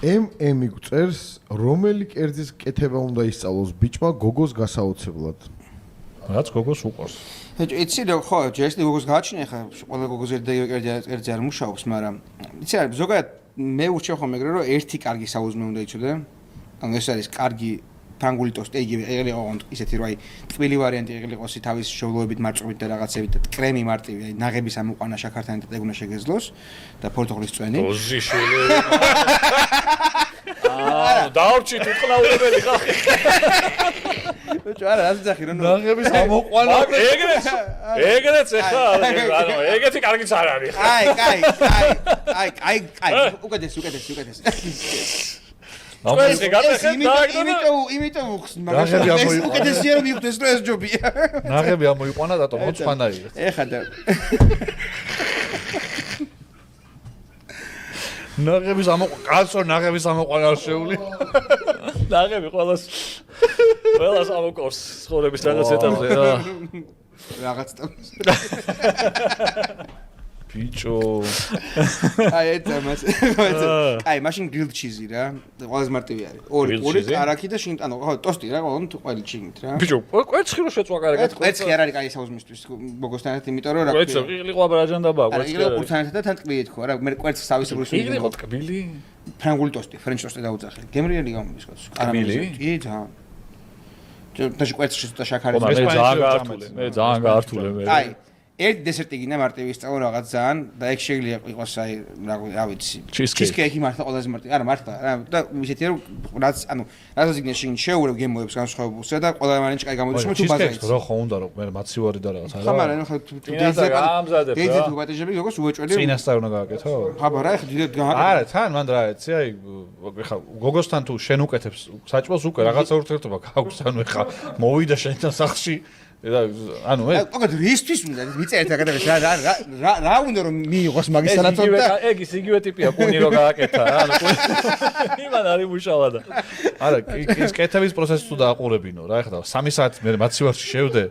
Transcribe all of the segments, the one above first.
MM წერს, რომელი კერძის კეთება უნდა ისწავლოს ბიჭმა გოგოს გასაოცებლად. რაც გოგოს უყურს. იცი რა ხო, ჯერ გოგოს გააჩინე ხა, ყველა გოგოს კერძი არ მუშაობს, მაგრამ იცი რა, ზოგადად მე ურჩევ ხომ ეგრე რომ ერთი კარგი საუზმე უნდა იცოდე. ანუ ეს არის კარგი ფრანგული ტოსტი, იგივე ეღლიყო ისეთი რომ აი ტკბილი ვარიანტი ეღლიყოს თავის შოვლოებით, მარწყვით და რაღაცებით და კრემი მარტივი, აი ნაღების ამოყვანა შაქართან და ეგ უნდა შეგეძლოს და ფორთოხლის წვენი. დოზი შული. დავრჩით უწყნაურებელი ხარ. ბიჭო არა ასე ძახი რომ ნაღების ამოყვანა ეგრეც ეხლა ანუ ეგეთი კარგიც არ არის. აი უკეთეს იმიტომ უხსნ მაგრამ ეს უკეთესია რომ მიხვდეს რომ ეს ჯობია. ნაღები ამოიყვანა დატო მოცხანაირად. ეხა და ნაღების ამოყვანა არ შეული. ნაღები ყველას ამოყავს ცხოვრების რაღაც ეტაპზე რა. რაღაც ეტაპზე. ბიჭო. აი ეტამას. აი მაშინ გრილ ჩიზი რა. ყველაზე მარტივი არის. ორი კარაქი და შინ ანუ ხო ტოსტი რა ყოველ ყველი ჩინით რა. ბიჭო კვერცხი რო შეწვა კარგად. კვერცხი არ არის კაი საუზმისთვის გოგოსთან ერთად იმიტომ რომ რა ქვია. კვერცხი ყიყლიყვა ბრაჟანდაბა კვერცხი. აი ყურთან ერთად და თან ტკბილი თქვა რა. მე კვერცხს თავისებური სული. ყიყლიყო ტკბილი. ფრანგული ტოსტი, ფრენჩ ტოსტი დაუძახილი. გემრიელი გამოდის კაცო. ტკბილი? კი ძალიან. და კვერცხში ცოტა შაქარი. მე ძალიან გაართულე მე. აი ერთი დესერტი გინდა მარტივი ისწავლო რაღაც ძალიან და ეგ შეიძლება იყოს აი რა ვიცი ჩიზკეიკი მართლა ყველაზე მარტივი არა მართლა რა და ისეთი რომ რაც ანუ რასაც იქნება შენ შეურევ გემოებს განსხვავებულსა და ყველა მანჩი კაი გამოდის რომ თუ ბაზარი ჩიზკეიკს რო ხო უნდა რომ მე მაცივარი და რაღაც არა ხა მაგრამ ხო დეიზე თუ ბატეჟები როგორც უეჭველი წინასწარ უნდა გააკეთო ხაბა რა ეხა დიდად გააკეთე არა თან მან რა იცი აი ეხა გოგოსთან თუ შენ უკეთებს საჭმელს უკვე რაღაცა ურთიერთობა გაქვს ანუ ეხა მოვიდა შენთან სახლში ანუ მე ოღონდ რისთვის უნდა მიწერეთ აკადემიაში რა უნდა რომ მიიღოს მაგისტრატო და ეგ ის იგივე ტიპია კუნი რო გააკეთა რა ანუ იმან არის მუშავა და არა ის კეთების პროცესი თუ დააყურებინო რა ეხლა 3 საათი მე მაცივარში შევდე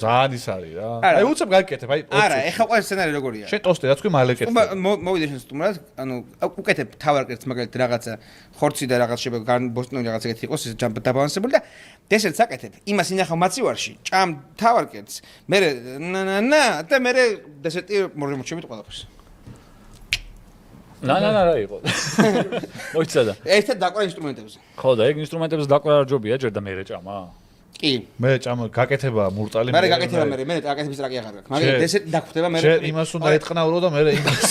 ძალიან ის არის რა აი უცებ გააკეთებ აი არა ეხლა ყველა სცენარი როგორია შენ ტოსტი რაც თქვი მალე კეთებ მოვიდე შენ სტუმრად ანუ უკეთებ თავარ კერძს მაგალითად რაღაცა ხორცი და რაღაც შეიძლება ბოსტნეული რაღაც ეგეთი იყოს ეს დაბალანსებული და დესერტს აკეთებ იმას ინახავ მაცივარში ჭამ თავარ კერძს მე და მე დესერტი მორემოჩებით ყველაფერს რა რა იყო მოიცადა ერთად დაყვა ინსტრუმენტებზე ხო და ეგ ინსტრუმენტებზე დაყვა რა ჯობია ჯერ და მე ჭამა კი მე ჭამა გაკეთება მურტალი მე გაკეთება მე აკეთების ტრაკი აღარ გაქვს მაგრამ დესერტი დაგხვდება მე შენ იმას უნდა ეთყნავრო და მე იმას